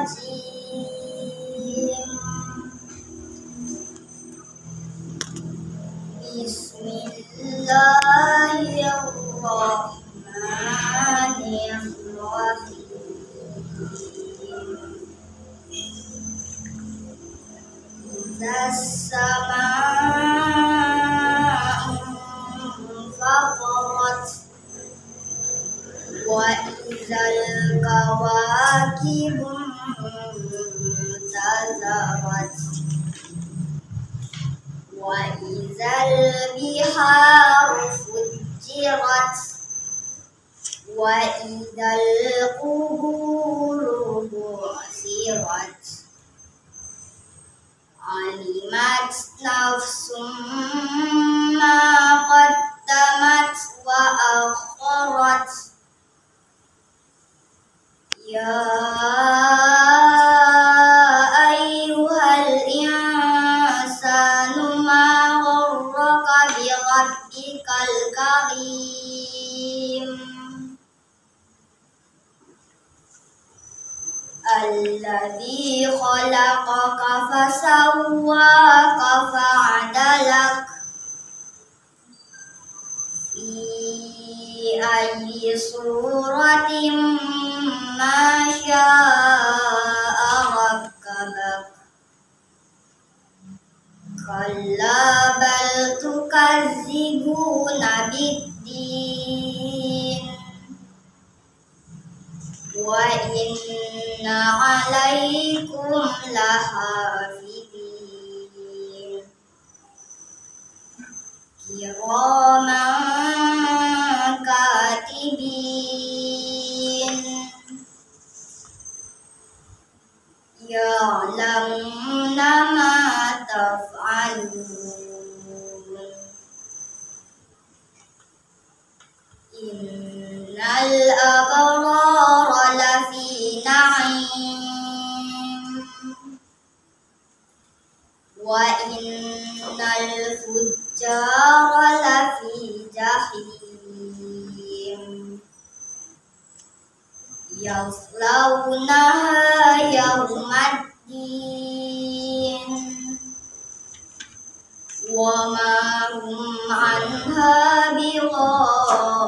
الرجيم بسم الله الرحمن الرحيم إذا السماء انفطرت وإذا الكواكب انتثرت وإذا البحار فجرت وإذا القبور بعثرت علمت نفس ما قدمت وأخرت يا أيها الإنسان ما غرك بربك الكريم الذي خلقك فسواك فعدلك في أي صورة ما شاء ركبك كلا بل تكذبون بالدين وإن عليكم لحافظين كراما كاتبين يعلمون ما تفعلون إن الأبرار لفي نعيم وإن الفجار لفي جحيم يصلونها يوم الدين وما هم عنها بغائبين